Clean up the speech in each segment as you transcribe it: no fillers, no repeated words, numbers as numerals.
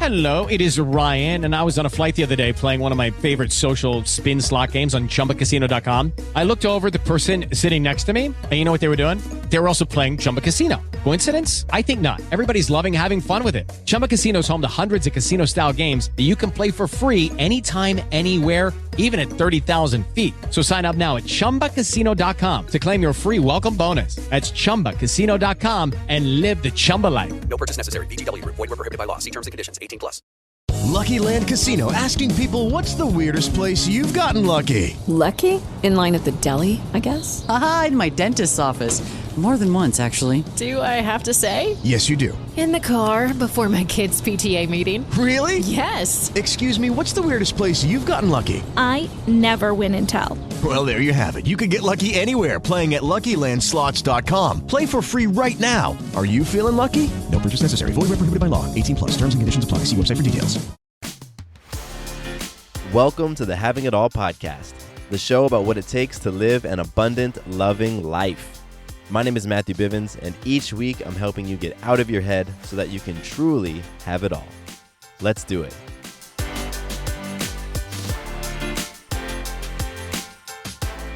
Hello, it is Ryan, and I was on a flight the other day playing one of my favorite social spin slot games on ChumbaCasino.com. I looked over at the person sitting next to me, and you know what they were doing? They were also playing Chumba Casino. Coincidence? I think not. Everybody's loving having fun with it. Chumba Casino is home to hundreds of casino-style games that you can play for free anytime, anywhere, even at 30,000 feet. So sign up now at ChumbaCasino.com to claim your free welcome bonus. That's ChumbaCasino.com and live the Chumba life. No purchase necessary. VGW. Void were prohibited by law. See terms and conditions. 18+. Lucky Land Casino, asking people, what's the weirdest place you've gotten lucky? Lucky? In line at the deli, I guess? Aha, in my dentist's office. More than once, actually. Do I have to say? Yes, you do. In the car before my kids' PTA meeting. Really? Yes. Excuse me, what's the weirdest place you've gotten lucky? I never win and tell. Well, there you have it. You can get lucky anywhere, playing at LuckyLandSlots.com. Play for free right now. Are you feeling lucky? No purchase necessary. Void where prohibited by law. 18+. Terms and conditions apply. See website for details. Welcome to the Having It All podcast, the show about what it takes to live an abundant, loving life. My name is Matthew Bivens, and each week I'm helping you get out of your head so that you can truly have it all. Let's do it.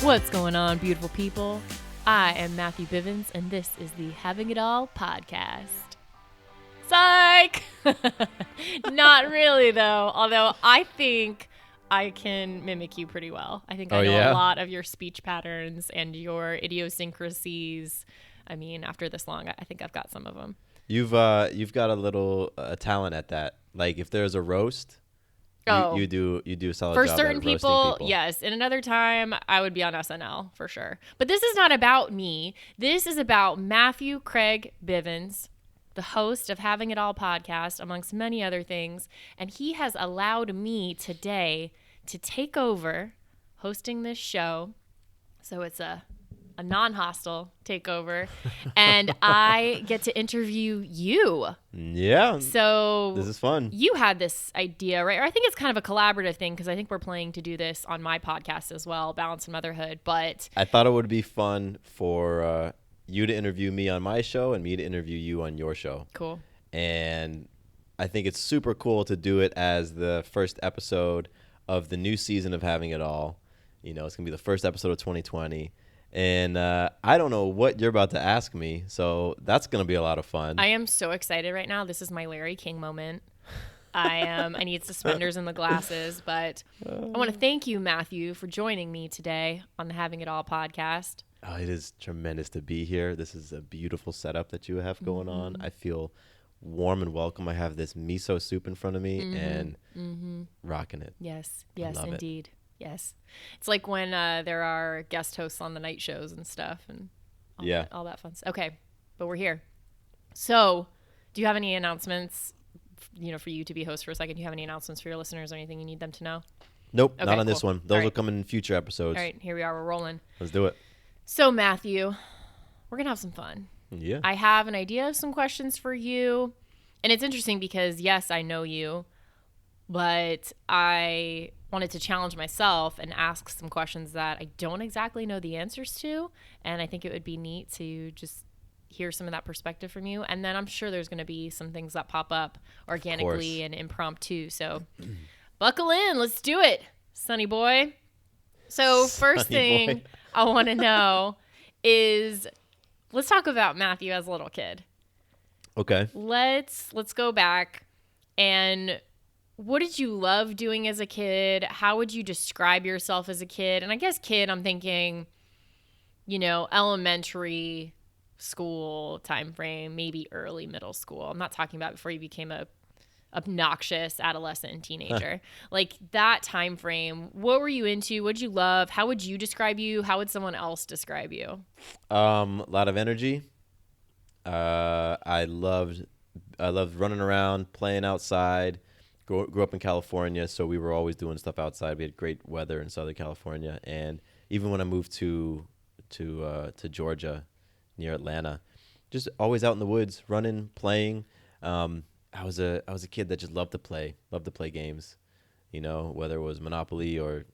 What's going on, beautiful people? I am Matthew Bivens, and this is the Having It All podcast. Psych! Not really, though, although I think I can mimic you pretty well. I think I know a lot of your speech patterns and your idiosyncrasies. I mean, after this long, I think I've got some of them. You've got a little talent at that. Like if there's a roast, you do a solid for job certain at roasting people. Yes, in another time, I would be on SNL for sure. But this is not about me. This is about Matthew Craig Bivens, the host of Having It All podcast, amongst many other things. And he has allowed me today to take over hosting this show. So it's a non-hostile takeover. And I get to interview you. Yeah. So this is fun. You had this idea, right? Or I think it's kind of a collaborative thing because I think we're planning to do this on my podcast as well, Balance and Motherhood. But I thought it would be fun for you to interview me on my show and me to interview you on your show. Cool. And I think it's super cool to do it as the first episode of the new season of Having It All. You know, it's going to be the first episode of 2020. And I don't know what you're about to ask me, so that's going to be a lot of fun. I am so excited right now. This is my Larry King moment. I need suspenders and the glasses, but I want to thank you, Matthew, for joining me today on the Having It All podcast. Oh, it is tremendous to be here. This is a beautiful setup that you have going on. I feel warm and welcome. I have this miso soup in front of me and rocking it. Yes, indeed. Yes. It's like when there are guest hosts on the night shows and stuff and all that fun stuff. Okay, but we're here. So do you have any announcements, for you to be host for a second? Do you have any announcements for your listeners or anything you need them to know? Nope, okay, not on this one. Those will come in future episodes. All right, here we are. We're rolling. Let's do it. So, Matthew, we're going to have some fun. Yeah. I have an idea of some questions for you. And it's interesting because, yes, I know you, but I wanted to challenge myself and ask some questions that I don't exactly know the answers to. And I think it would be neat to just hear some of that perspective from you. And then I'm sure there's going to be some things that pop up organically and impromptu. So buckle in. Let's do it, Sonny boy. So first thing I want to know is, let's talk about Matthew as a little kid. Okay. Let's go back. And what did you love doing as a kid? How would you describe yourself as a kid? And I guess kid, I'm thinking, elementary school time frame, maybe early middle school. I'm not talking about before you became a obnoxious adolescent and teenager. Like that time frame, what were you into? What did you love? How would you describe you? How would someone else describe you? A lot of energy. I loved running around, playing outside. Grew up in California, so we were always doing stuff outside. We had great weather in Southern California, and even when I moved to Georgia, near Atlanta, just always out in the woods, running, playing. I was a kid that just loved to play games, whether it was Monopoly or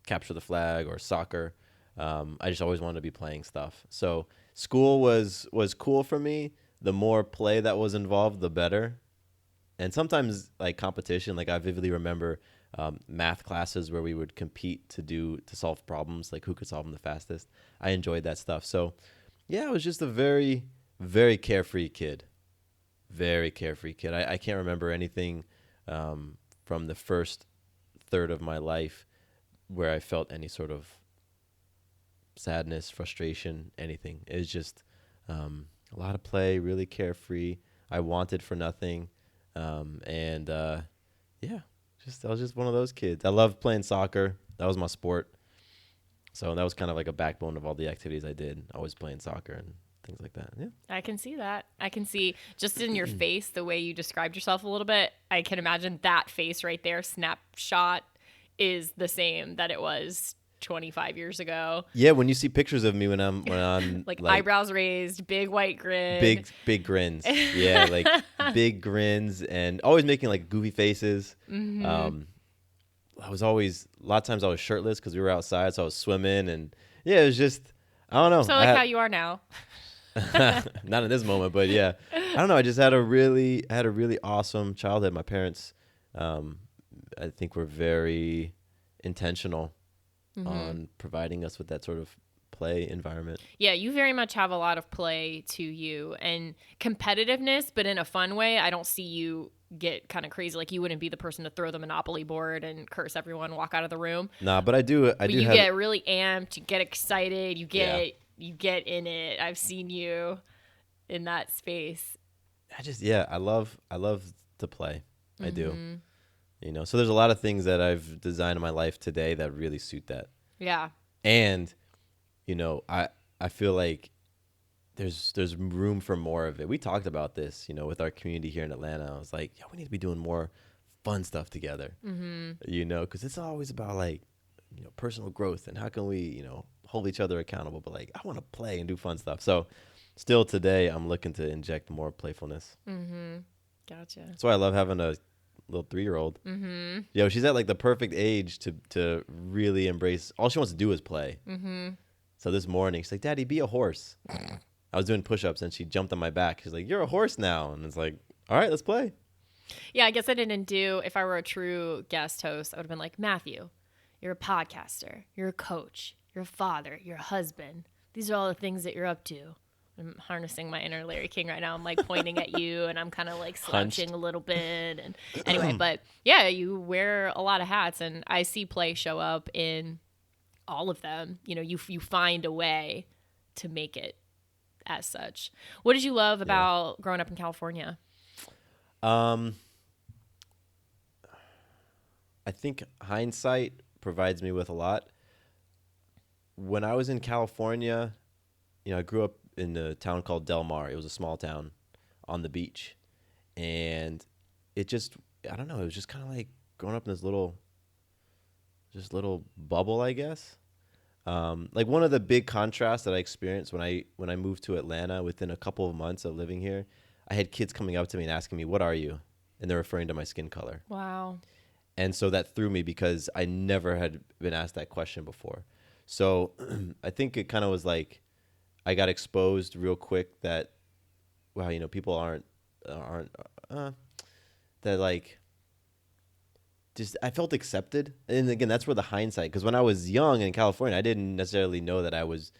Capture the Flag or soccer. I just always wanted to be playing stuff. So school was cool for me. The more play that was involved, the better. And sometimes like competition, like I vividly remember math classes where we would compete to solve problems, like who could solve them the fastest. I enjoyed that stuff. So yeah, I was just a very, very carefree kid. Very carefree kid. I can't remember anything from the first third of my life where I felt any sort of sadness, frustration, anything. It was just a lot of play, really carefree. I wanted for nothing. Yeah, I was just one of those kids. I loved playing soccer. That was my sport. So that was kind of like a backbone of all the activities I did. Always playing soccer and things like that. Yeah. I can see that. I can see just in your face, the way you described yourself a little bit. I can imagine that face right there, snapshot, is the same that it was 25 years ago. Yeah, when you see pictures of me when I'm like eyebrows raised, big white grin. Big grins. Yeah, like big grins and always making like goofy faces. I was always, a lot of times I was shirtless because we were outside, so I was swimming, and yeah, it was just, I don't know. So like how you are now. Not in this moment, but yeah, I don't know. I just had a really awesome childhood. My parents, I think, were very intentional on providing us with that sort of play environment. Yeah, you very much have a lot of play to you and competitiveness, but in a fun way. I don't see you get kind of crazy. Like you wouldn't be the person to throw the Monopoly board and curse everyone, walk out of the room. Nah, but I do you have, get really amped, you get excited, you get in it. I've seen you in that space. I love to play. I do. You know, so there's a lot of things that I've designed in my life today that really suit that. Yeah. And, you know, I feel like there's room for more of it. We talked about this, you know, with our community here in Atlanta. I was like, yeah, we need to be doing more fun stuff together, you know, because it's always about like, you know, personal growth and how can we, you know, hold each other accountable. But like, I want to play and do fun stuff. So still today, I'm looking to inject more playfulness. Gotcha. That's why I love having a little 3-year-old. Yo, she's at like the perfect age to really embrace. All she wants to do is play. So this morning, she's like, Daddy, be a horse. I was doing push-ups and she jumped on my back. She's like, you're a horse now. And it's like, all right, let's play. Yeah, I guess I didn't do, if I were a true guest host, I would have been like, Matthew, you're a podcaster, you're a coach, you're a father, you're a husband. These are all the things that you're up to. I'm harnessing my inner Larry King right now. I'm like pointing at you and I'm kind of like slouching a little bit. And anyway, but yeah, you wear a lot of hats and I see play show up in all of them. You know, you find a way to make it as such. What did you love about growing up in California? I think hindsight provides me with a lot. When I was in California, you know, I grew up in a town called Del Mar. It was a small town on the beach. And it just, I don't know, it was just kind of like growing up in this little bubble, I guess. Like one of the big contrasts that I experienced when I moved to Atlanta, within a couple of months of living here, I had kids coming up to me and asking me, what are you? And they're referring to my skin color. Wow. And so that threw me because I never had been asked that question before. So I think it kind of was like I got exposed real quick that, wow, you know, people aren't that like, just I felt accepted. And again, that's where the hindsight, because when I was young in California, I didn't necessarily know that I was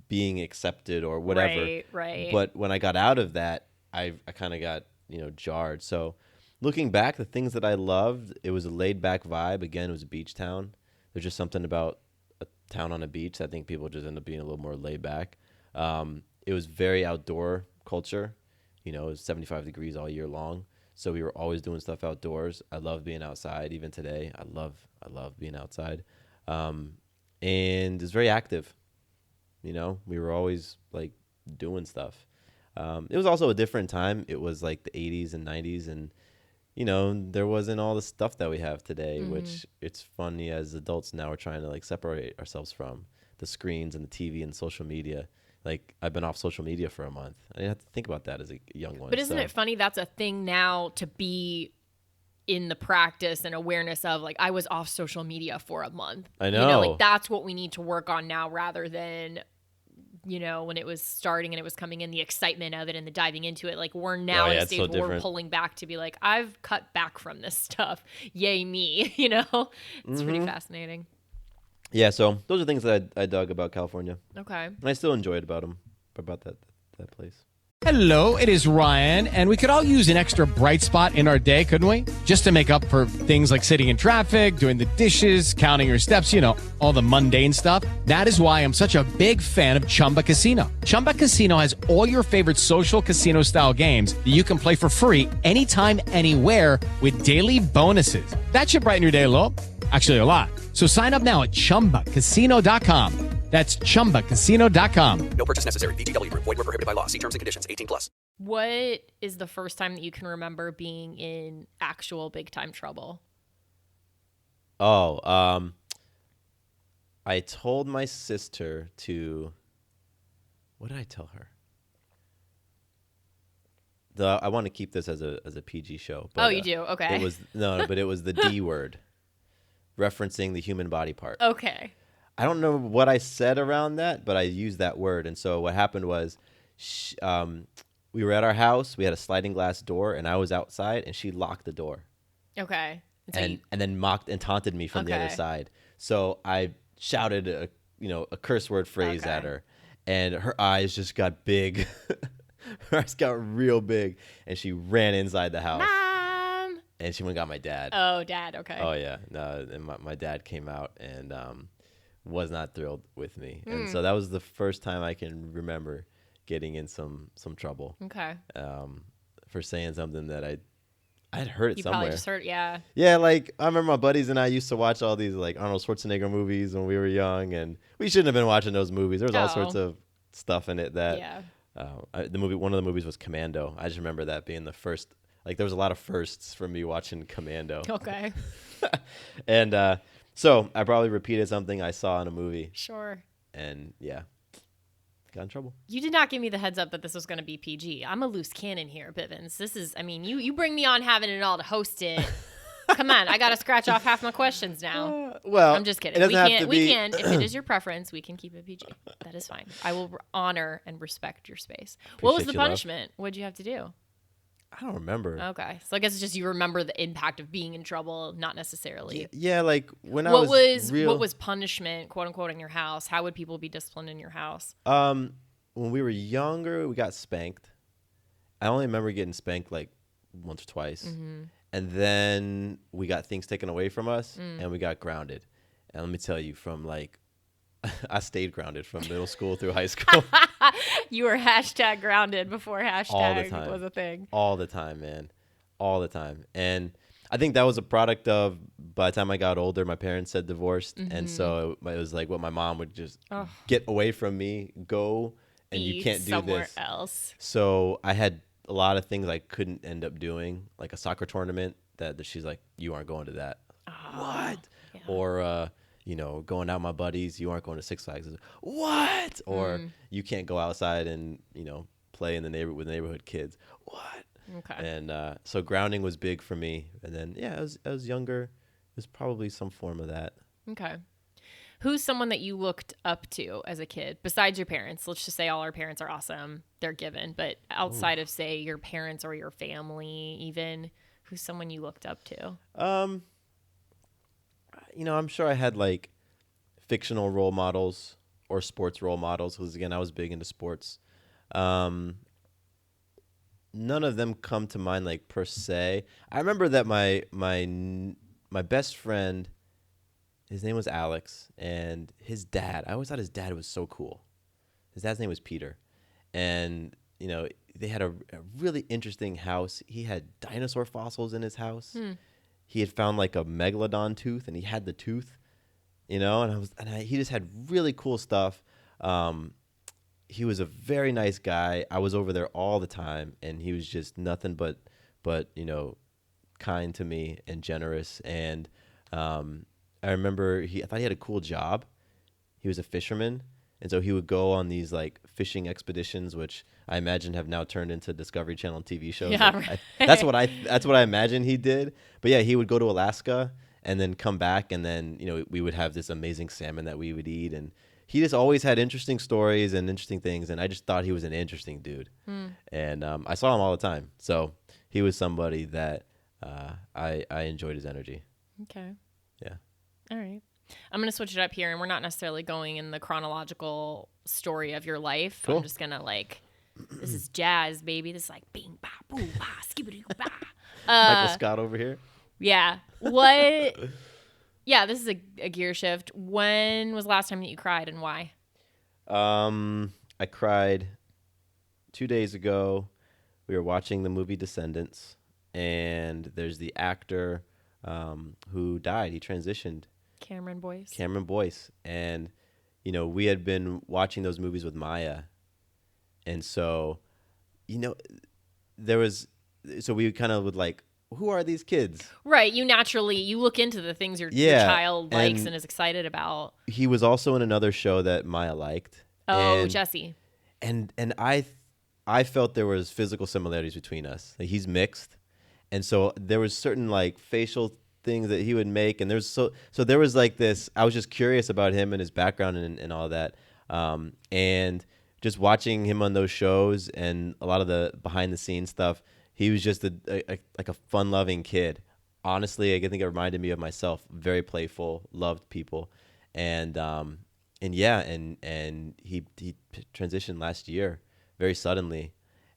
being accepted or whatever. Right. But when I got out of that, I kind of got, you know, jarred. So looking back, the things that I loved, it was a laid back vibe. Again, it was a beach town. There's just something about a town on a beach. I think people just end up being a little more laid back. It was very outdoor culture. You know, it was 75 degrees all year long. So we were always doing stuff outdoors. I love being outside. Even today, I love being outside. And it's very active. You know, we were always like doing stuff. It was also a different time. It was like the 80s and 90s, and you know, there wasn't all the stuff that we have today, which it's funny as adults now we're trying to like separate ourselves from the screens and the TV and social media. Like, I've been off social media for a month. I didn't have to think about that as a young one. But isn't it funny that's a thing now to be in the practice and awareness of, like, I was off social media for a month. I know. You know, like, that's what we need to work on now rather than when it was starting and it was coming in, the excitement of it and the diving into it. Like we're now at a it's stage so where we're different. pulling back to be like, I've cut back from this stuff. Yay me, It's pretty fascinating. Yeah, so those are things that I dug about California. Okay. And I still enjoyed about that place. Hello, it is Ryan, and we could all use an extra bright spot in our day, couldn't we? Just to make up for things like sitting in traffic, doing the dishes, counting your steps, all the mundane stuff. That is why I'm such a big fan of Chumba Casino. Chumba Casino has all your favorite social casino-style games that you can play for free anytime, anywhere with daily bonuses. That should brighten your day a little. Actually, a lot. So sign up now at ChumbaCasino.com. That's ChumbaCasino.com. No purchase necessary. VGW Group. Void were prohibited by law. See terms and conditions. 18+. What is the first time that you can remember being in actual big time trouble? Oh, I told my sister to. What did I tell her? I want to keep this as a PG show. But, oh, you do? Okay. It was but it was the D word, referencing the human body part. Okay. I don't know what I said around that, but I used that word. And so what happened was, we were at our house. We had a sliding glass door, and I was outside, and she locked the door. Okay. And then mocked and taunted me from the other side. So I shouted a curse word phrase at her, and her eyes just got big. Her eyes got real big, and she ran inside the house. Mom! And she went and got my dad. Oh, Dad. Okay. Oh yeah, no. And my dad came out and was not thrilled with me, and so that was the first time I can remember getting in some trouble. Okay. For saying something that I'd heard it You somewhere. probably just heard, yeah. Yeah, like I remember my buddies and I used to watch all these like Arnold Schwarzenegger movies when we were young, and we shouldn't have been watching those movies. There was all sorts of stuff in it that. Yeah. One of the movies was Commando. I just remember that being the first. Like there was a lot of firsts for me watching Commando. Okay. And so I probably repeated something I saw in a movie. Sure. And yeah, got in trouble. You did not give me the heads up that this was going to be PG. I'm a loose cannon here, Bivens. This is, you bring me on Having It All to host it. Come on, I got to scratch off half my questions now. Well, I'm just kidding. It doesn't have to be. If it is your preference, we can keep it PG. That is fine. I will honor and respect your space. What was the punishment? What did you have to do? I don't remember. Okay. So I guess it's just you remember the impact of being in trouble, not necessarily. Yeah, like when what what was punishment, quote unquote, in your house? How would people be disciplined in your house? When we were younger, we got spanked. I only remember getting spanked like once or twice. Mm-hmm. And then we got things taken away from us and we got grounded. And let me tell you, from like I stayed grounded from middle school through high school. You were #grounded before hashtag was a thing. All the time, man. All the time. And I think that was a product of, by the time I got older, my parents had divorced. Mm-hmm. And so it was like what my mom would just get away from me, go, and you can't do somewhere this. Else. So I had a lot of things I couldn't end up doing, like a soccer tournament that she's like, you aren't going to that. What? Yeah. Or, going out with my buddies, you aren't going to Six Flags. What? Or you can't go outside and, play in the neighborhood with neighborhood kids. What? Okay. And so grounding was big for me. And then, I was younger. It was probably some form of that. Okay. Who's someone that you looked up to as a kid besides your parents? Let's just say all our parents are awesome. They're given. But outside of, say, your parents or your family even, who's someone you looked up to? I'm sure I had like fictional role models or sports role models because, again, I was big into sports. None of them come to mind like per se. I remember that my best friend, his name was Alex, and his dad, I always thought his dad was so cool. His dad's name was Peter. And, they had a really interesting house. He had dinosaur fossils in his house. He had found like a megalodon tooth, and he had the tooth, he just had really cool stuff. He was a very nice guy. I was over there all the time, and he was just nothing but kind to me and generous. And I remember I thought he had a cool job. He was a fisherman, and so he would go on these like fishing expeditions, which I imagine have now turned into Discovery Channel TV shows. Yeah, right. That's what I imagine he did. But yeah, he would go to Alaska and then come back, and then we would have this amazing salmon that we would eat, and he just always had interesting stories and interesting things, and I just thought he was an interesting dude. And I saw him all the time, so he was somebody that I enjoyed his energy. Okay. Yeah. All right. I'm going to switch it up here, and we're not necessarily going in the chronological story of your life. Cool. I'm just going to this is jazz, baby. This is like bing, ba, boom, ba, skibbity, ba. Michael Scott over here. Yeah. What? Yeah, this is a gear shift. When was the last time that you cried, and why? I cried 2 days ago. We were watching the movie Descendants, and there's the actor who died. He transitioned. Cameron Boyce. And, we had been watching those movies with Maya. And so, so we kind of would who are these kids? Right. You look into the things your child likes and is excited about. He was also in another show that Maya liked. Oh, Jesse. And I felt there was physical similarities between us. He's mixed. And so there was certain facial things that he would make. And there's so there was this, I was just curious about him and his background and all that. And just watching him on those shows and a lot of the behind the scenes stuff, he was just a fun-loving kid. Honestly, I think it reminded me of myself. Very playful, loved people, and he transitioned last year very suddenly,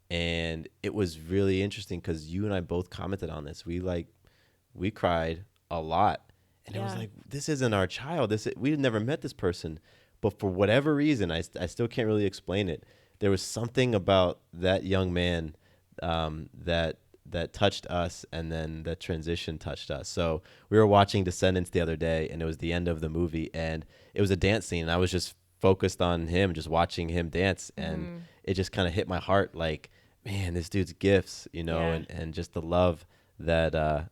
and it was really interesting because you and I both commented on this. We cried a lot, and it was this isn't our child. We had never met this person, but for whatever reason, I still can't really explain it. There was something about that young man that touched us, and then the transition touched us. So we were watching Descendants the other day, and it was the end of the movie, and it was a dance scene, and I was just focused on him, just watching him dance, and it just kind of hit my heart man, this dude's gifts, and just the love that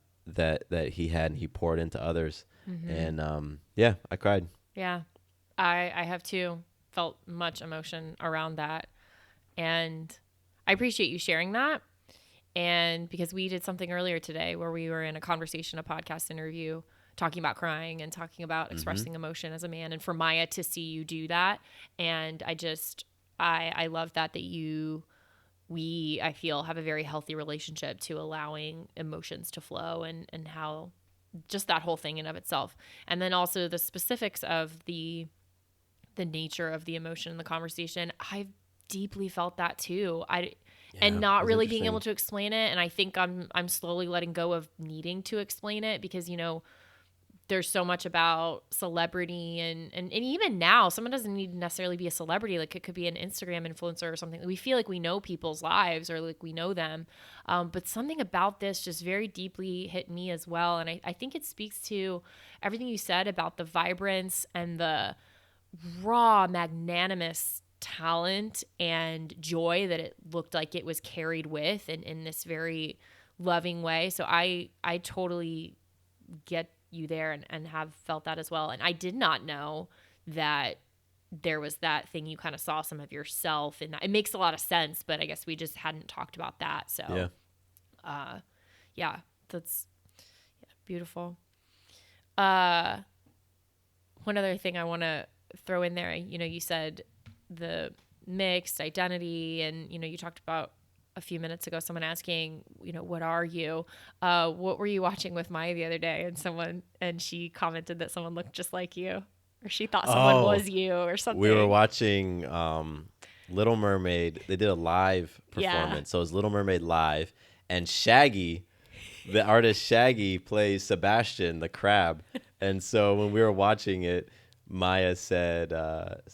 he had and he poured into others. And I cried. Yeah, I have too. Felt much emotion around that, and I appreciate you sharing that. And because we did something earlier today where we were in a conversation, a podcast interview, talking about crying and talking about expressing emotion as a man. And for Maya to see you do that. And I love that I feel have a very healthy relationship to allowing emotions to flow and how just that whole thing in of itself. And then also the specifics of the nature of the emotion in the conversation. I've deeply felt that too. And not really being able to explain it. And I think I'm slowly letting go of needing to explain it because, there's so much about celebrity and even now someone doesn't need to necessarily be a celebrity. It could be an Instagram influencer or something. We feel like we know people's lives or we know them. But something about this just very deeply hit me as well. And I think it speaks to everything you said about the vibrance and the raw, magnanimous talent and joy that it looked like it was carried with and in this very loving way. So I totally get you there and have felt that as well. And I did not know that there was that thing you kind of saw some of yourself in that. It makes a lot of sense, but I guess we just hadn't talked about that. So that's beautiful. One other thing I want to throw in there, you said the mixed identity and, you talked about a few minutes ago, someone asking, what are you? What were you watching with Maya the other day? And she commented that someone looked just like you, or she thought someone was you or something. We were watching Little Mermaid. They did a live performance. So it was Little Mermaid live. And Shaggy, the artist Shaggy, plays Sebastian, the crab. And so when we were watching it, Maya said,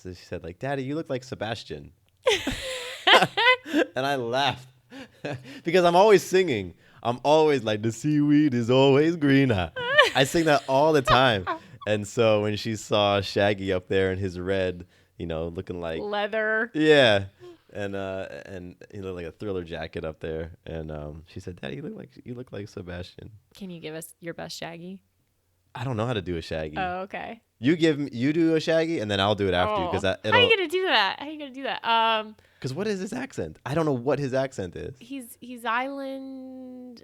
she said, Daddy, you look like Sebastian. And I laughed because I'm always singing. I'm always the seaweed is always greener. I sing that all the time. And so when she saw Shaggy up there in his red, looking like leather. Yeah. And he looked like a Thriller jacket up there. And she said, Daddy, you look like Sebastian. Can you give us your best Shaggy? I don't know how to do a Shaggy. Oh, okay. You do a Shaggy, and then I'll do it after you. How are you gonna do that? Because what is his accent? I don't know what his accent is. He's island.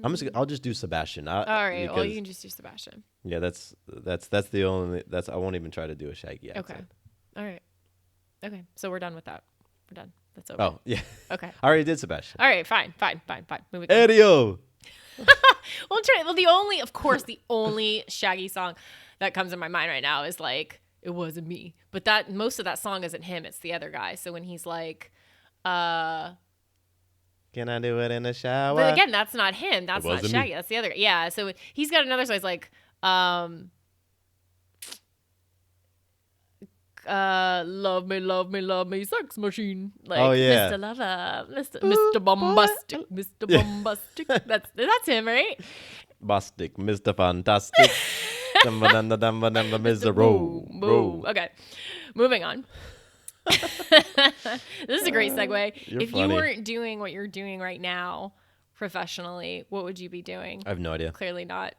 I'll just do Sebastian. All right. Well, because- you can just do Sebastian. Yeah, that's the only. I won't even try to do a Shaggy accent. Okay. All right. Okay. So we're done with that. We're done. That's over. Oh yeah. Okay. I already did Sebastian. All right. Fine. Moving on. Edio. Well, the only Shaggy song that comes in my mind right now is like, "It Wasn't Me," but that most of that song isn't him; it's the other guy. So when he's like, Can I do it in the shower? but again, that's not him. That's not wasn't Shaggy. me. That's the other guy. Yeah. So he's got another song. It's like, love me, sex machine. Like, Oh, yeah. Mr. Lover, Mr. Bombastic, Mr. Bombastic. That's him, right? Bostic, Mr. Fantastic. Mr. Boom, boom. Okay, moving on. This is a great segue. You're If funny. you weren't doing what you're doing right now professionally, what would you be doing? I have no idea. Clearly not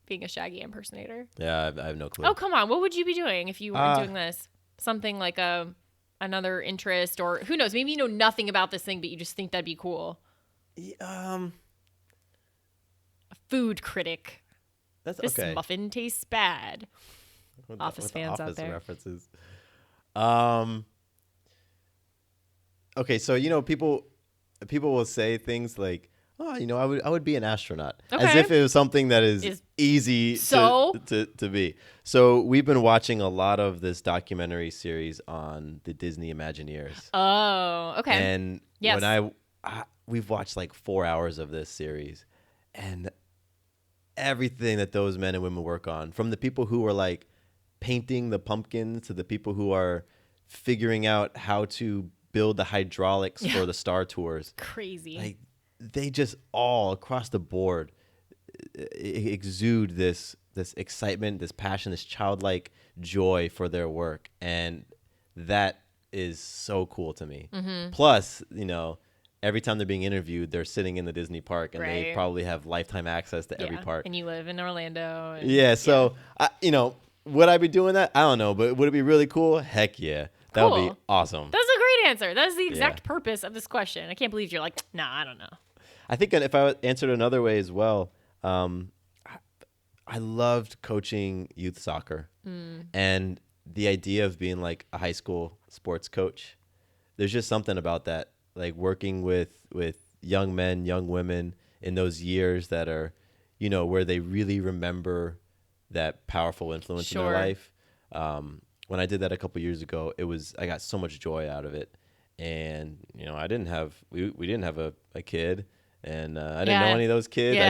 being a Shaggy impersonator. Yeah, I have no clue. Oh, come on. What would you be doing if you weren't doing this? Something like another interest, or who knows? Maybe you know nothing about this thing, but you just think that'd be cool. A food critic. That's This okay. muffin tastes bad. With Office with fans out Office there. references. Okay, so people will say things like, "Oh, I would be an astronaut," as Okay. if it was something that is easy So? to be. So we've been watching a lot of this documentary series on the Disney Imagineers, Oh, okay. and Yes. when we've watched like 4 hours of this series, and everything that those men and women work on, from the people who are like painting the pumpkins to the people who are figuring out how to build the hydraulics for the Star Tours. Crazy. Like, they just all across the board exude this excitement, this passion, this childlike joy for their work, and that is so cool to me. Mm-hmm. Plus, every time they're being interviewed, they're sitting in the Disney park, and they Right. probably have lifetime access to every Yeah, park. and you live in Orlando. And, Yeah, so would I be doing that? I don't know, but would it be really cool? Heck yeah, that would Cool. be awesome. That's a great answer. That's the exact Yeah. purpose of this question. I can't believe you're like, nah, I don't know. I think if I answered another way as well, I loved coaching youth soccer, and the idea of being like a high school sports coach. There's just something about that, like working with young men, young women in those years that are, where they really remember that powerful influence in their Sure. life. When I did that a couple years ago, I got so much joy out of it. And, we didn't have a kid, and I didn't know Yeah. any of those kids. Yeah.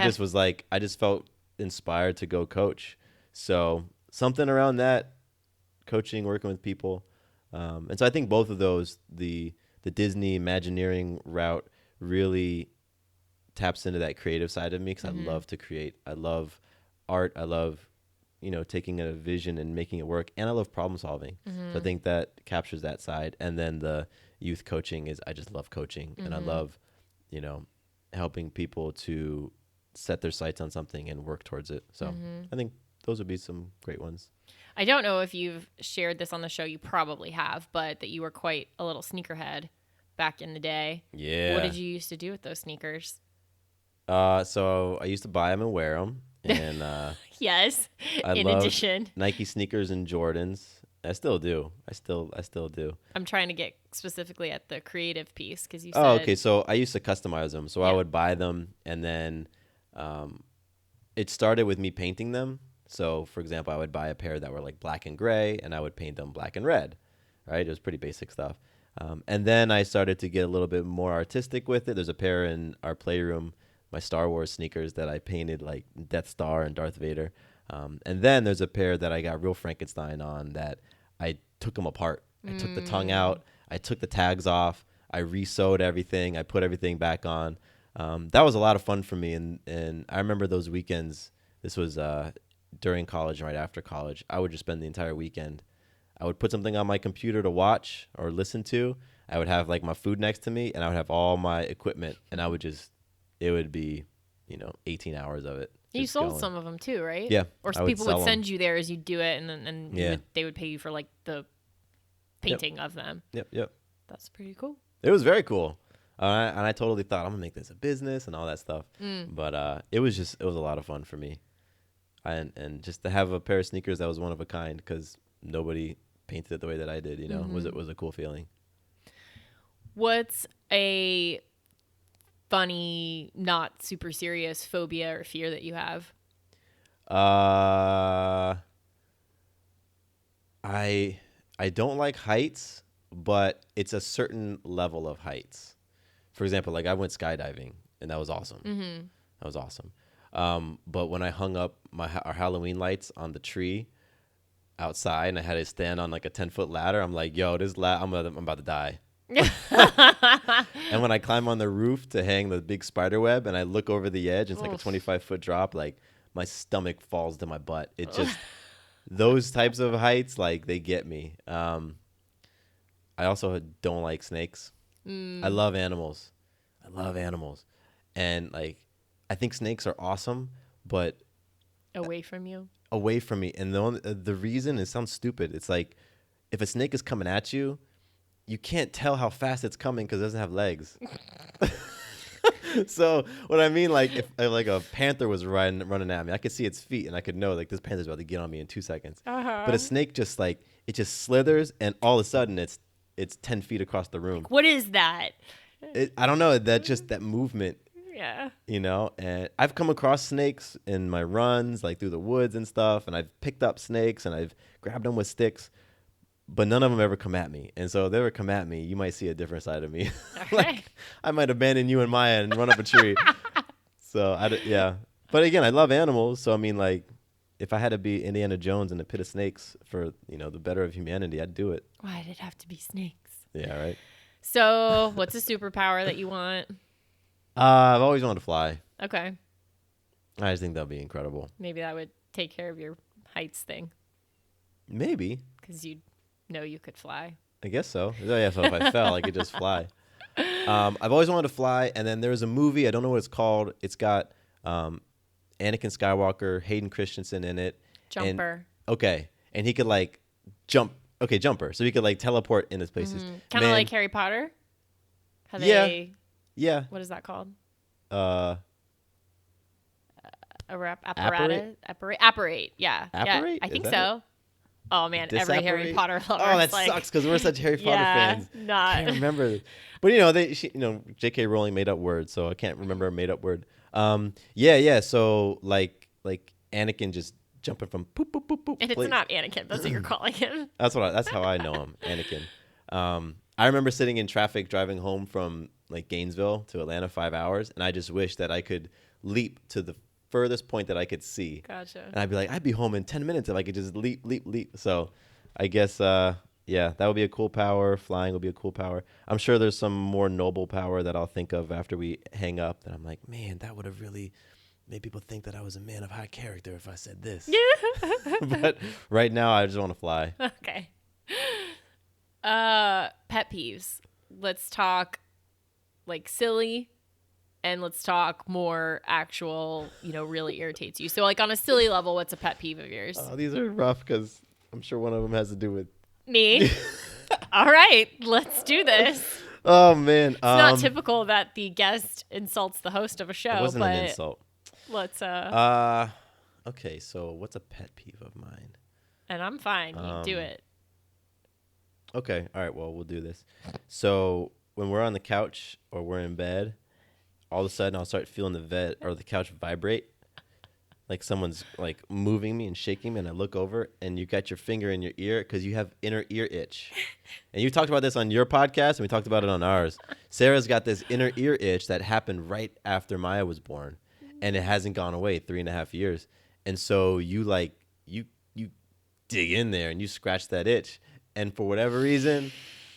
I just felt inspired to go coach. So something around that, coaching, working with people. And so I think both of those, the Disney Imagineering route really taps into that creative side of me, because I love to create. I love art. I love, taking a vision and making it work. And I love problem solving. So I think that captures that side. And then the youth coaching I just love coaching. And I love, helping people to set their sights on something and work towards it. So I think those would be some great ones. I don't know if you've shared this on the show. You probably have, but that you were quite a little sneakerhead back in the day. Yeah. What did you used to do with those sneakers? So I used to buy them and wear them. And Yes. I in loved addition, Nike sneakers and Jordans. I still do. I still do. I'm trying to get specifically at the creative piece because you said. Oh, okay. So I used to customize them. So I Yeah. would buy them, and then it started with me painting them. So, for example, I would buy a pair that were like black and gray, and I would paint them black and red. Right? It was pretty basic stuff. And then I started to get a little bit more artistic with it. There's a pair in our playroom, my Star Wars sneakers, that I painted like Death Star and Darth Vader. And then there's a pair that I got real Frankenstein on that I took them apart. I took the tongue out. I took the tags off. I re-sewed everything. I put everything back on. That was a lot of fun for me. And I remember those weekends. This was during college and right after college. I would just spend the entire weekend. I would put something on my computer to watch or listen to. I would have like my food next to me, and I would have all my equipment, and it would be, 18 hours of it. You just sold going. some of them too, right? Yeah, Or I would people would sell 'em. send you there as you do it, and then Yeah. they would pay you for like the painting of them. Yep. That's pretty cool. It was very cool. And I totally thought I'm gonna make this a business and all that stuff. But it was a lot of fun for me. And just to have a pair of sneakers that was one of a kind, because nobody painted it the way that I did, was a cool feeling. What's a funny, not super serious phobia or fear that you have? I don't like heights, but it's a certain level of heights. For example, like I went skydiving, and that was awesome. That was awesome. But when I hung up our Halloween lights on the tree outside, and I had to stand on like a 10-foot ladder, I'm like, yo, I'm about to die. And when I climb on the roof to hang the big spider web, and I look over the edge, it's like a 25-foot drop, like my stomach falls to my butt. It just those types of heights, like they get me. I also don't like snakes. I love animals. And like I think snakes are awesome, but Away from you? Away from me. And the reason, it sounds stupid, it's like if a snake is coming at you, you can't tell how fast it's coming because it doesn't have legs. So what I mean, like if like a panther was running at me, I could see its feet and I could know like this panther's about to get on me in 2 seconds. But a snake just like it just slithers, and all of a sudden it's 10 feet across the room. What is that? I don't know, that movement. Yeah. And I've come across snakes in my runs, like through the woods and stuff, and I've picked up snakes and I've grabbed them with sticks, but none of them ever come at me. And so if they ever come at me, you might see a different side of me. Like I might abandon you and Maya and run up a tree. Yeah. But again, I love animals. So I mean, like, if I had to be Indiana Jones in a pit of snakes for, the better of humanity, I'd do it. Why'd it have to be snakes? Yeah, right. So what's a superpower that you want? I've always wanted to fly. Okay. I just think that'd be incredible. Maybe that would take care of your heights thing. Maybe. Because you'd know you could fly. I guess so. Oh, yeah, so if I fell, I could just fly. I've always wanted to fly, and then there's a movie, I don't know what it's called. It's got Anakin Skywalker, Hayden Christensen in it. Jumper. And he could like jump. Okay, jumper. So he could like teleport in his places. Kind of like Harry Potter? How they, yeah. What is that called? Apparate? Apparate. Yeah. Apparate? Yeah, I think Is that so. it? Oh man, every Harry Potter lover. Oh, that sucks because we're such Harry Potter fans. I can't remember. But J.K. Rowling made up words, so I can't remember a made up word. Yeah. So like Anakin just jumping from poop poop poop poop. And it's not Anakin. That's what you're calling him. That's how I know him, Anakin. I remember sitting in traffic driving home from like Gainesville to Atlanta 5 hours, and I just wish that I could leap to the furthest point that I could see. Gotcha. And I'd be like, I'd be home in 10 minutes if I could just leap. So I guess, yeah, that would be a cool power. Flying would be a cool power. I'm sure there's some more noble power that I'll think of after we hang up that I'm like, man, that would have really made people think that I was a man of high character if I said this. But right now, I just want to fly. Okay. Pet peeves. Let's talk like silly. And let's talk more actual, really irritates you. So like on a silly level, what's a pet peeve of yours? Oh, these are rough because I'm sure one of them has to do with me. All right, let's do this. Oh, man. It's not typical that the guest insults the host of a show. It wasn't an insult. Let's okay, so what's a pet peeve of mine? And I'm fine. You do it. Okay. All right, well, we'll do this. So when we're on the couch or we're in bed, all of a sudden I'll start feeling the couch vibrate. Like someone's like moving me and shaking me, and I look over and you got your finger in your ear because you have inner ear itch. And you talked about this on your podcast and we talked about it on ours. Sarah's got this inner ear itch that happened right after Maya was born, and it hasn't gone away 3.5 years. And so you dig in there and you scratch that itch. And for whatever reason,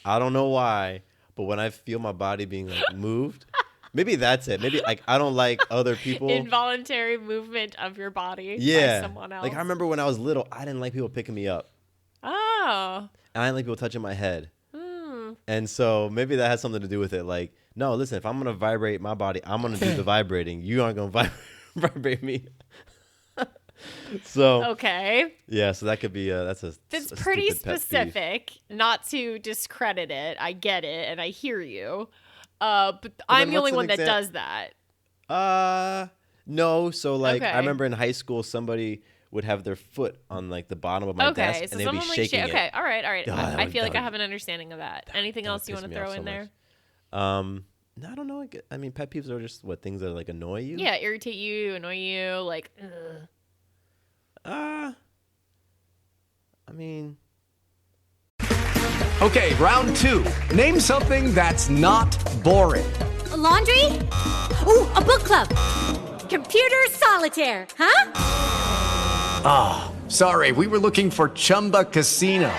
I don't know why, but when I feel my body being like moved, maybe that's it. Maybe like I don't like other people. Involuntary movement of your body by someone else. Like I remember when I was little, I didn't like people picking me up. Oh. And I didn't like people touching my head. And so maybe that has something to do with it. Like, no, listen, if I'm going to vibrate my body, I'm going to do the vibrating. You aren't going to vibrate me. So okay. Yeah, so that could be that's pretty specific. Not to discredit it. I get it and I hear you. But I'm the what's only an one that exam- does that. No. So like, Okay. I remember in high school, somebody would have their foot on like the bottom of my desk, Okay, so and they'd be someone like shaking it. okay, all right. Oh, that I would- feel that like I would- have an understanding of that. Anything that would else you piss want to me off throw so in there? No, I don't know. I mean, pet peeves are just what things that like annoy you. Yeah, irritate you, annoy you, like. Ugh. I mean, Okay, round two. Name something that's not boring. A laundry? Ooh, a book club. Computer solitaire, huh? Sorry, we were looking for Chumba Casino.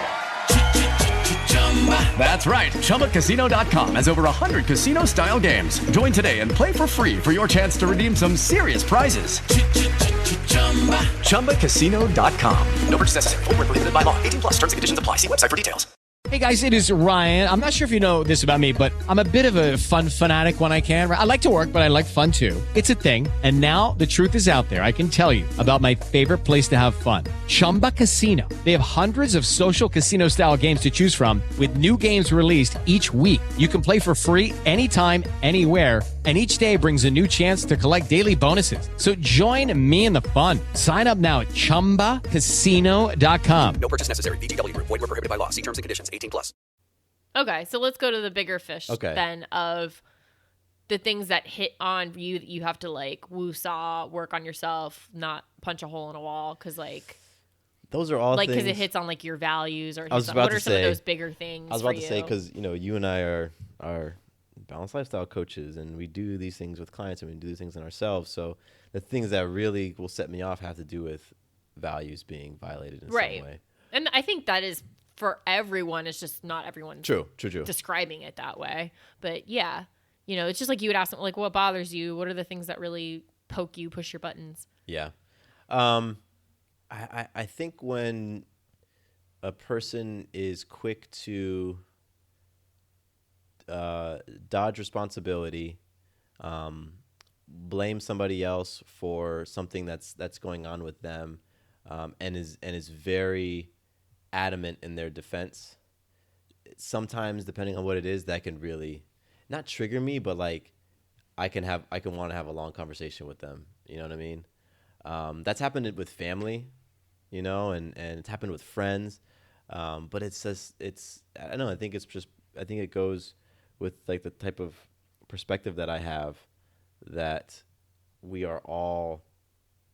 That's right. ChumbaCasino.com has over 100 casino-style games. Join today and play for free for your chance to redeem some serious prizes. ChumbaCasino.com. No purchase necessary. Void where prohibited by law. 18 plus terms and conditions apply. See website for details. Hey guys, it is Ryan. I'm not sure if you know this about me, but I'm a bit of a fun fanatic when I can. I like to work, but I like fun too. It's a thing. And now the truth is out there. I can tell you about my favorite place to have fun. Chumba Casino. They have hundreds of social casino style games to choose from with new games released each week. You can play for free anytime, anywhere. And each day brings a new chance to collect daily bonuses. So join me in the fun. Sign up now at ChumbaCasino.com. No purchase necessary. VGW Group. Void were prohibited by law. See terms and conditions. 18 plus. Okay, so let's go to the bigger fish Okay. then of the things that hit on you that you have to like woo-saw, work on yourself, not punch a hole in a wall because like those are all like things. because it hits on like your values or I was hits on- about what to are some of say- those bigger things I was about for to say you? because you and I are balanced lifestyle coaches, and we do these things with clients, and we do these things in ourselves. So the things that really will set me off have to do with values being violated in some way. And I think that is for everyone. It's just not everyone True. describing it that way. But yeah, it's just like you would ask them, like, what bothers you? What are the things that really poke you, push your buttons? Yeah. I think when a person is quick to dodge responsibility, blame somebody else for something that's going on with them, and is very adamant in their defense. Sometimes, depending on what it is, that can really not trigger me, but like I can want to have a long conversation with them. You know what I mean? That's happened with family, and it's happened with friends. But it's just, I don't know. I think it goes with like the type of perspective that I have, that we are all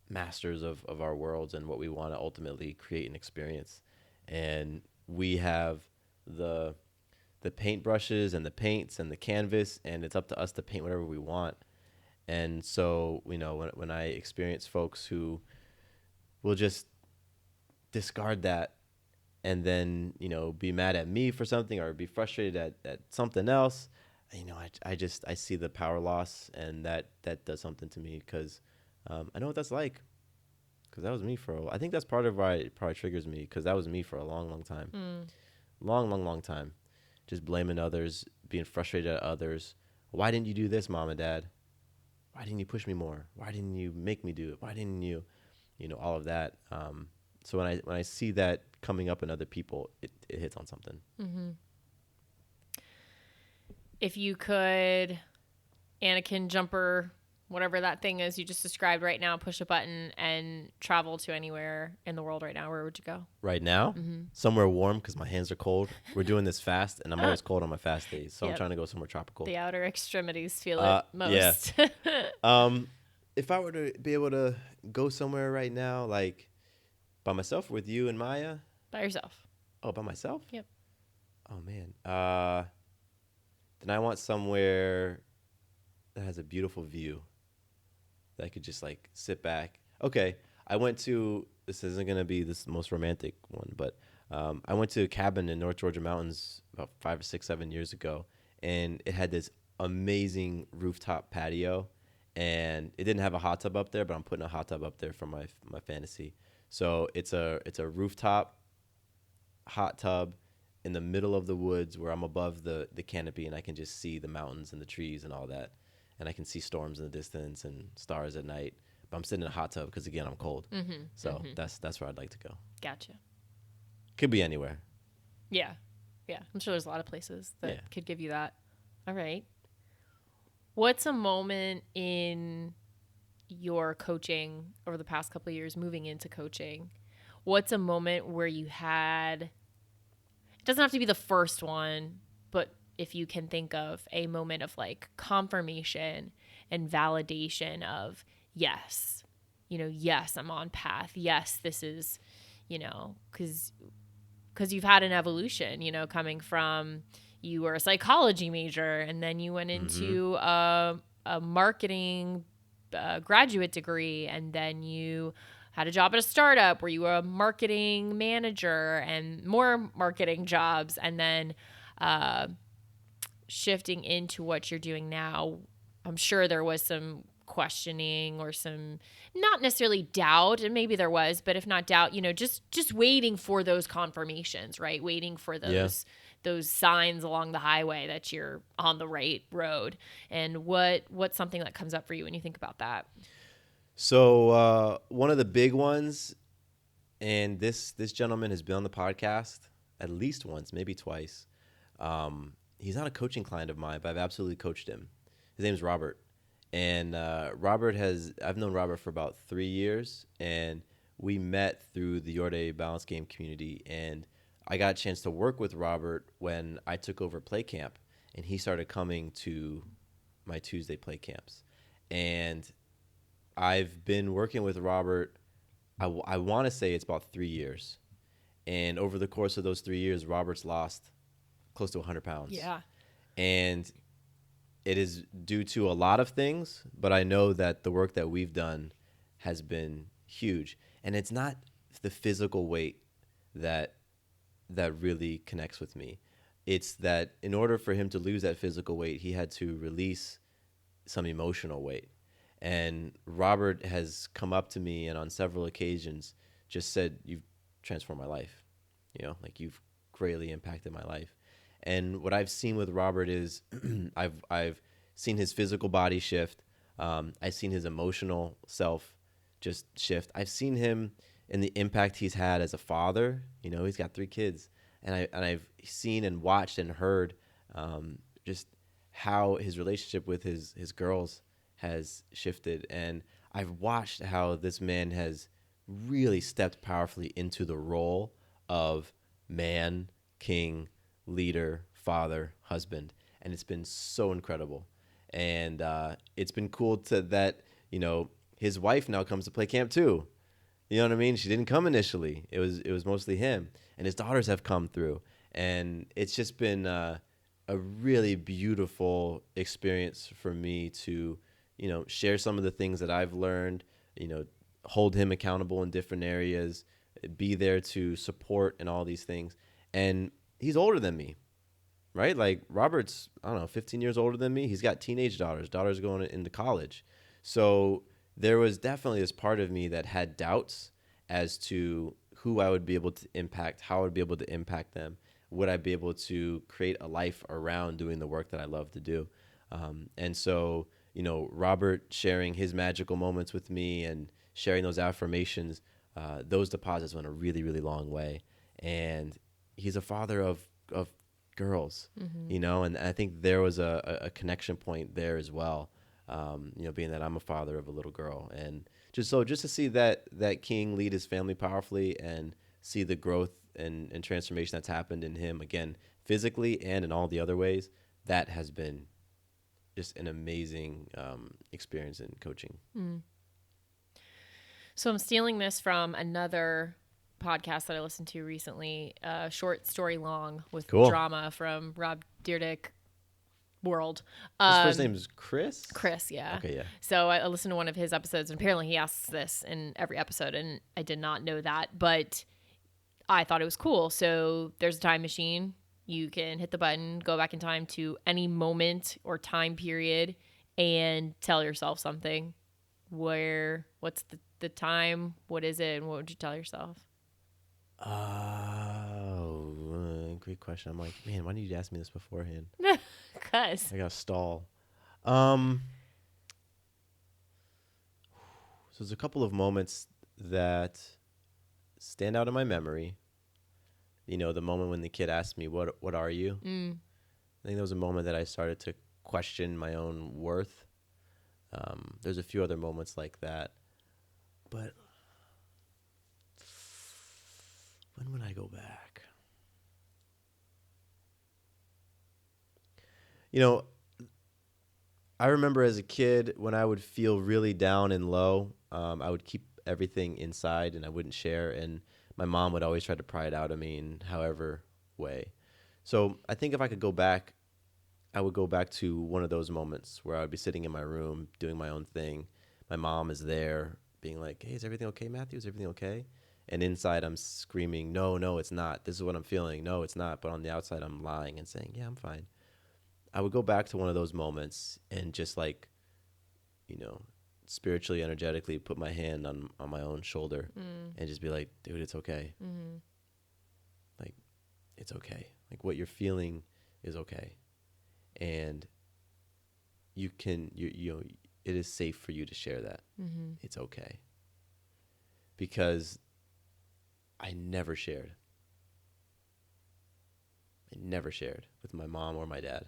masters of our worlds and what we want to ultimately create and experience. And we have the paintbrushes and the paints and the canvas, and it's up to us to paint whatever we want. And so, when I experience folks who will just discard that and then, be mad at me for something or be frustrated at something else, I see the power loss, and that does something to me, because I know what that's like, because that was me I think that's part of why it probably triggers me, because that was me for a long, long time. Long time. Just blaming others, being frustrated at others. Why didn't you do this, mom and dad? Why didn't you push me more? Why didn't you make me do it? Why didn't you, all of that. So when I see that coming up in other people, it hits on something. Mm-hmm. If you could, Anakin jumper, whatever that thing is you just described right now, push a button and travel to anywhere in the world right now, where would you go? Right now? Mm-hmm. Somewhere warm, because my hands are cold. We're doing this fast, and I'm always cold on my fast days, so Yep. I'm trying to go somewhere tropical. The outer extremities feel it most. Yeah. If I were to be able to go somewhere right now, like by myself, with you and Maya. By yourself. Oh, by myself? Yep. Oh, man. Then I want somewhere that has a beautiful view that I could just like sit back. Okay, this isn't going to be this most romantic one, but I went to a cabin in North Georgia mountains about 5 or 6, 7 years ago, and it had this amazing rooftop patio, and it didn't have a hot tub up there, but I'm putting a hot tub up there for my fantasy. So it's a rooftop hot tub in the middle of the woods, where I'm above the canopy, and I can just see the mountains and the trees and all that. And I can see storms in the distance and stars at night. But I'm sitting in a hot tub because, again, I'm cold. Mm-hmm. So that's where I'd like to go. Gotcha. Could be anywhere. Yeah. I'm sure there's a lot of places that could give you that. All right. What's a moment in your coaching over the past couple of years, moving into coaching? What's a moment where you had, it doesn't have to be the first one, but if you can think of a moment of like confirmation and validation of, yes, yes, I'm on path. Yes, this is, because you've had an evolution, coming from, you were a psychology major and then you went into a marketing graduate degree, and then you had a job at a startup where you were a marketing manager and more marketing jobs, and then shifting into what you're doing now. I'm sure there was some questioning or some, not necessarily doubt, and maybe there was, but if not doubt, just waiting for those confirmations, right? Waiting for those signs along the highway that you're on the right road. And what's something that comes up for you when you think about that? So one of the big ones, and this gentleman has been on the podcast at least once, maybe twice. He's not a coaching client of mine, but I've absolutely coached him. His name's Robert. And I've known Robert for about 3 years, and we met through the Your Day Balance Game community. And I got a chance to work with Robert when I took over play camp, and he started coming to my Tuesday play camps. And I've been working with Robert, I want to say it's about 3 years. And over the course of those 3 years, Robert's lost close to 100 pounds. Yeah. And it is due to a lot of things, but I know that the work that we've done has been huge. And it's not the physical weight that really connects with me. It's that in order for him to lose that physical weight, he had to release some emotional weight. And Robert has come up to me and on several occasions just said, "You've transformed my life. Like you've greatly impacted my life." And what I've seen with Robert is I've seen his physical body shift. I've seen his emotional self just shift. I've seen him in the impact he's had as a father. He's got 3 kids, and I've seen and watched and heard just how his relationship with his girls has shifted. And I've watched how this man has really stepped powerfully into the role of man, king, leader, father, husband. And it's been so incredible. And it's been cool that his wife now comes to play camp too. You know what I mean? She didn't come initially. It was mostly him. And his daughters have come through. And it's just been a really beautiful experience for me to share some of the things that I've learned, hold him accountable in different areas, be there to support and all these things. And he's older than me, right? Like Robert's, 15 years older than me. He's got teenage daughters going into college. So there was definitely this part of me that had doubts as to who I would be able to impact, how I would be able to impact them. Would I be able to create a life around doing the work that I love to do? And so, Robert sharing his magical moments with me and sharing those affirmations, those deposits went a really, really long way. And he's a father of girls, and I think there was a connection point there as well, being that I'm a father of a little girl. And just to see that king lead his family powerfully and see the growth and transformation that's happened in him, again, physically and in all the other ways, that has been just an amazing experience in coaching. So I'm stealing this from another podcast that I listened to recently, Short Story Long with Drama from Rob Dyrdek World. His first name is Chris? Chris, yeah. Okay, yeah. So I listened to one of his episodes, and apparently he asks this in every episode, and I did not know that, but I thought it was cool. So there's a time machine. You can hit the button, go back in time to any moment or time period, and tell yourself something. What's the time? What is it? And what would you tell yourself? Oh, great question. I'm like, man, why didn't you ask me this beforehand? Because I got to stall. So there's a couple of moments that stand out in my memory. The moment when the kid asked me, what are you? I think there was a moment that I started to question my own worth. There's a few other moments like that, but when would I go back? You know, I remember as a kid when I would feel really down and low, I would keep everything inside and I wouldn't share. And my mom would always try to pry it out of me in however way. So I think if I could go back, I would go back to one of those moments where I would be sitting in my room doing my own thing. My mom is there being like, hey, is everything okay, Matthew? Is everything okay? And inside I'm screaming, no, it's not. This is what I'm feeling. No, it's not. But on the outside, I'm lying and saying, yeah, I'm fine. I would go back to one of those moments and just like, spiritually, energetically put my hand on my own shoulder and just be like, dude, it's okay. Like, it's okay. Like what you're feeling is okay. And you can, it is safe for you to share that. It's okay. Because I never shared with my mom or my dad.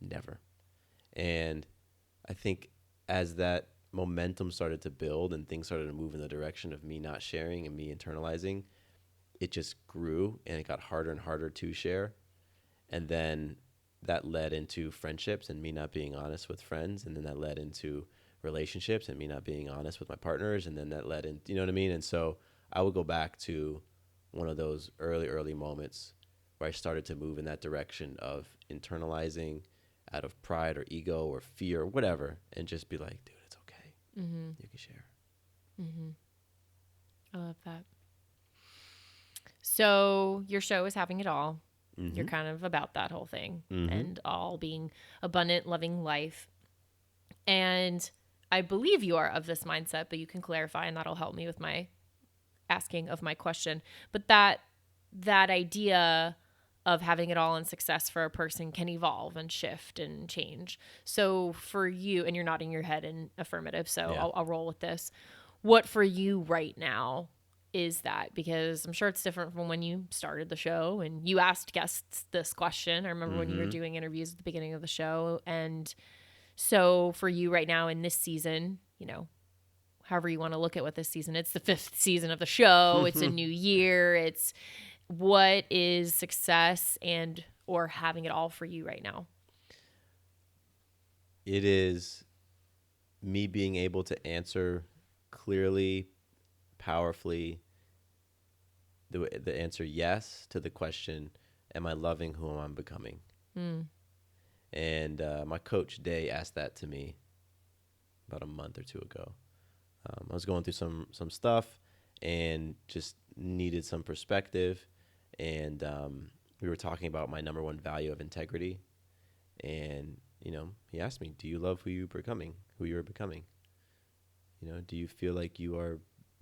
Never. And I think as that momentum started to build and things started to move in the direction of me not sharing and me internalizing, it just grew and it got harder and harder to share. And then that led into friendships and me not being honest with friends. And then that led into relationships and me not being honest with my partners. And then that led in, you know what I mean? And so I would go back to one of those early moments where I started to move in that direction of internalizing out of pride or ego or fear or whatever, and just be like, dude, it's okay. You can share. I love that. So your show is Having It All. You're kind of about that whole thing and all being abundant, loving life. And I believe you are of this mindset, but you can clarify and that'll help me with my asking of my question. But that idea of having it all and success for a person can evolve and shift and change. So for you, and you're nodding your head in affirmative, so Yeah. I'll roll with this. What for you right now is that? Because I'm sure it's different from when you started the show and you asked guests this question. I remember when you were doing interviews at the beginning of the show. And so for you right now in this season, however you want to look at what this season, it's the 5th season of the show. It's a new year. It's what is success and or having it all for you right now? It is me being able to answer clearly, powerfully, the answer yes to the question, am I loving who I'm becoming? And my coach, Day, asked that to me about a month or two ago. I was going through some stuff and just needed some perspective. And we were talking about my number one value of integrity. And, he asked me, do you love who you're becoming? Do you feel like you are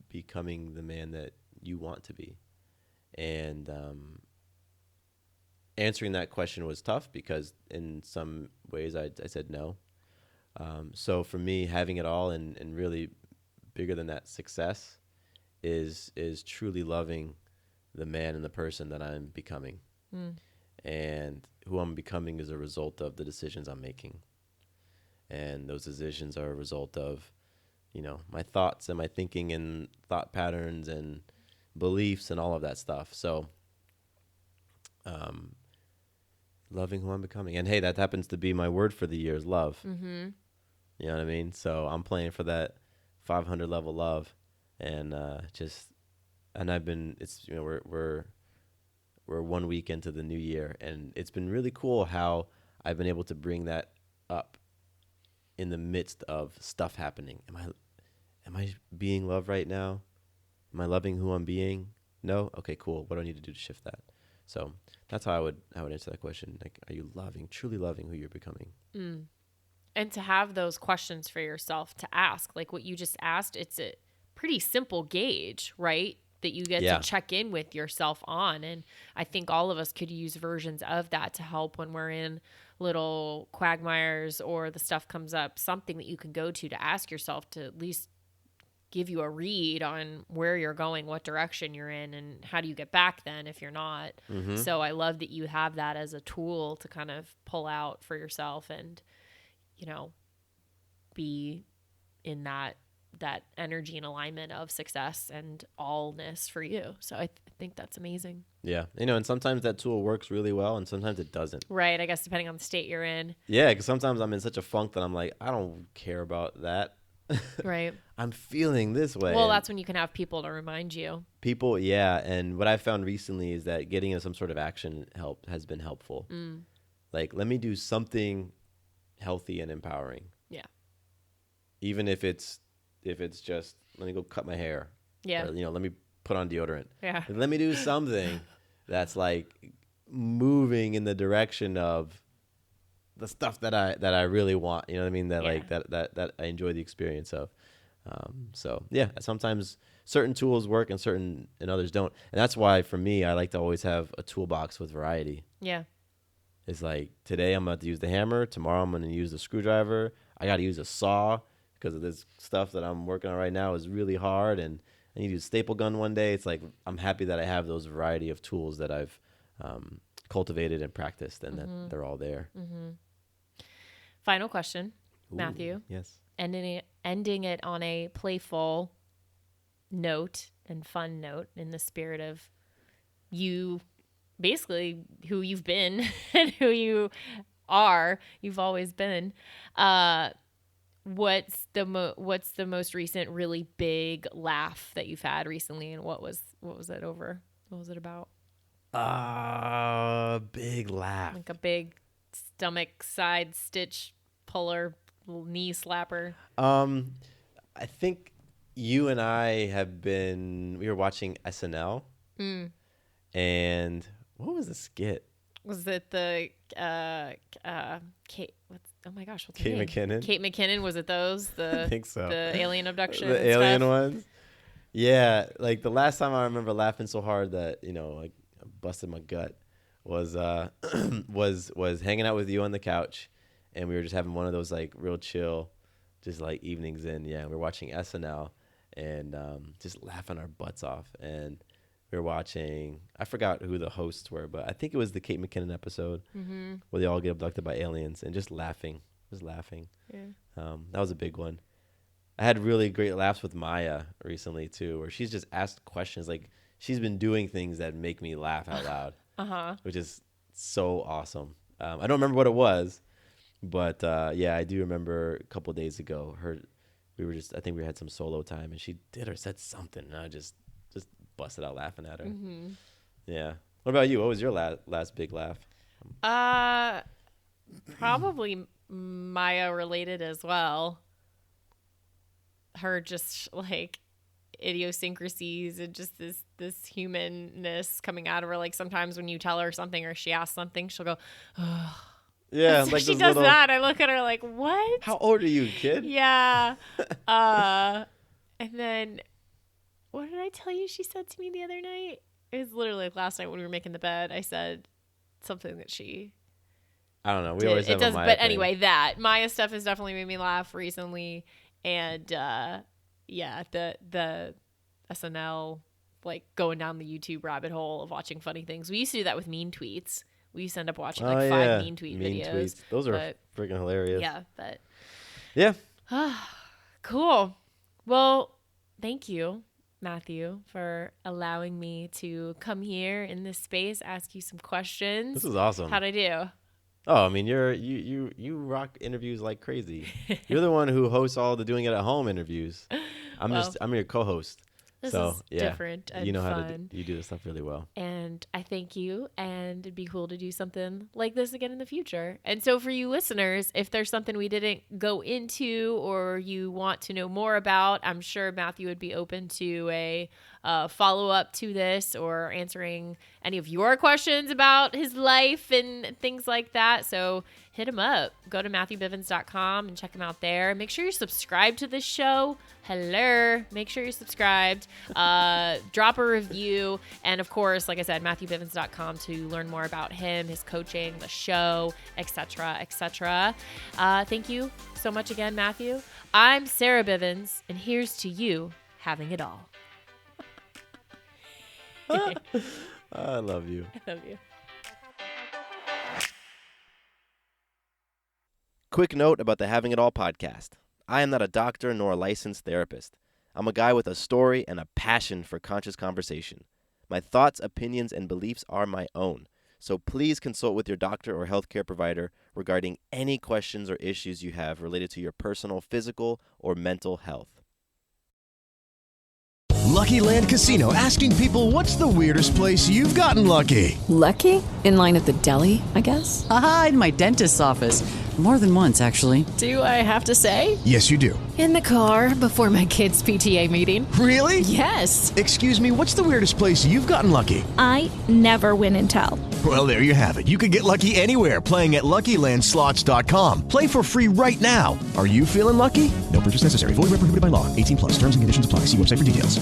becoming the man that you want to be? And answering that question was tough because in some ways I said no. So for me, having it all and really bigger than that, success is truly loving the man and the person that I'm becoming. And who I'm becoming is a result of the decisions I'm making. And those decisions are a result of, my thoughts and my thinking and thought patterns and beliefs and all of that stuff. So, loving who I'm becoming. And hey, that happens to be my word for the year is love. You know what I mean? So I'm playing for that 500 level love. And we're 1 week into the new year, and it's been really cool how I've been able to bring that up in the midst of stuff happening. Am I being love right now? Am I loving who I'm being? No? Okay, cool. What do I need to do to shift that? So that's how I would answer that question. Like, are you truly loving who you're becoming? And to have those questions for yourself to ask, like what you just asked, it's a pretty simple gauge, right? That you get to check in with yourself on. And I think all of us could use versions of that to help when we're in little quagmires or the stuff comes up, something that you can go to ask yourself to at least give you a read on where you're going, what direction you're in, and how do you get back then if you're not. So I love that you have that as a tool to kind of pull out for yourself and, you know, be in that energy and alignment of success and allness for you. So I think that's amazing. Yeah. You know, and sometimes that tool works really well and sometimes it doesn't. Right. I guess depending on the state you're in. Yeah, because sometimes I'm in such a funk that I'm like, I don't care about that. Right. I'm feeling this way. Well, that's when you can have people to remind you. People, yeah. And what I found recently is that getting in some sort of action has been helpful. Like, let me do something healthy and empowering. Yeah. Even if it's just, let me go cut my hair. Yeah. Or, you know, let me put on deodorant. Yeah. Like, let me do something that's like moving in the direction of the stuff that I really want. You know what I mean? That like that I enjoy the experience of. So yeah, sometimes certain tools work and others don't. And that's why for me, I like to always have a toolbox with variety. Yeah. It's like, today I'm about to use the hammer. Tomorrow I'm going to use the screwdriver. I got to use a saw because of this stuff that I'm working on right now is really hard. And I need to use a staple gun one day. It's like, I'm happy that I have those variety of tools that I've cultivated and practiced and that they're all there. Final question, Matthew. Yes. Ending it on a playful note and fun note in the spirit of you, basically who you've been and who you are. You've always been. What's the most recent really big laugh that you've had recently, and what was it over? What was it about? Big laugh. Like a big stomach side stitch puller, knee slapper. I think you and I we were watching SNL. And what was the skit? Was it the Kate? Oh my gosh, what's her Kate name? McKinnon? Kate McKinnon. Was it those? I think so. The alien abduction. The and alien stuff? ones. Yeah, like the last time I remember laughing so hard that, you know, like busted my gut was was hanging out with you on the couch, and we were just having one of those like real chill, just like evenings in. Yeah, we were watching SNL and just laughing our butts off. And we were watching, I forgot who the hosts were, but I think it was the Kate McKinnon episode where they all get abducted by aliens, and just laughing. Yeah. That was a big one. I had really great laughs with Maya recently too, where she's just asked questions. Like, she's been doing things that make me laugh out loud, which is so awesome. I don't remember what it was, but yeah, I do remember a couple of days ago, I think we had some solo time, and she did or said something, and I just busted out laughing at her. Yeah. What about you? What was your last big laugh? Probably Maya related as well. Her just like idiosyncrasies and just this humanness coming out of her. Like, sometimes when you tell her something or she asks something, she'll go, oh. Yeah, So like she does that. I look at her like, what? How old are you, kid? Yeah. And then, what did I tell you she said to me the other night? It was literally like last night when we were making the bed. I said something that she I don't know. We did. always have It does, a Maya but thing. anyway, that Maya stuff has definitely made me laugh recently. And yeah, the SNL, like going down the YouTube rabbit hole of watching funny things. We used to do that with mean tweets. We used to end up watching like 5 mean tweet videos. Tweets. Those are freaking hilarious. Yeah, but yeah. Cool. Well, thank you, Matthew, for allowing me to come here in this space, ask you some questions. This is awesome. How'd I do? Oh, I mean, you rock interviews like crazy. You're the one who hosts all the Doing It at Home interviews. I'm your co-host. This so is yeah, different and you know fun. how to you do this stuff really well. And I thank you, and it'd be cool to do something like this again in the future. And so for you listeners, if there's something we didn't go into or you want to know more about, I'm sure Matthew would be open to a follow-up to this or answering any of your questions about his life and things like that. So hit him up. Go to MatthewBivens.com and check him out there. Make sure you're subscribed to this show. Hello. Make sure you're subscribed. Drop a review. And of course, like I said, MatthewBivens.com to learn more about him, his coaching, the show, etc., etc. Thank you so much again, Matthew. I'm Sarah Bivens, and here's to you having it all. I love you. I love you. Quick note about the Having It All podcast. I am not a doctor nor a licensed therapist. I'm a guy with a story and a passion for conscious conversation. My thoughts, opinions, and beliefs are my own. So please consult with your doctor or healthcare provider regarding any questions or issues you have related to your personal physical or mental health. Lucky Land Casino, asking people, what's the weirdest place you've gotten lucky? Lucky? In line at the deli, I guess? Aha, in my dentist's office. More than once, actually. Do I have to say? Yes, you do. In the car before my kids' PTA meeting. Really? Yes. Excuse me, what's the weirdest place you've gotten lucky? I never win and tell. Well, there you have it. You can get lucky anywhere, playing at LuckyLandSlots.com. Play for free right now. Are you feeling lucky? No purchase necessary. Void where prohibited by law. 18+. Terms and conditions apply. See website for details.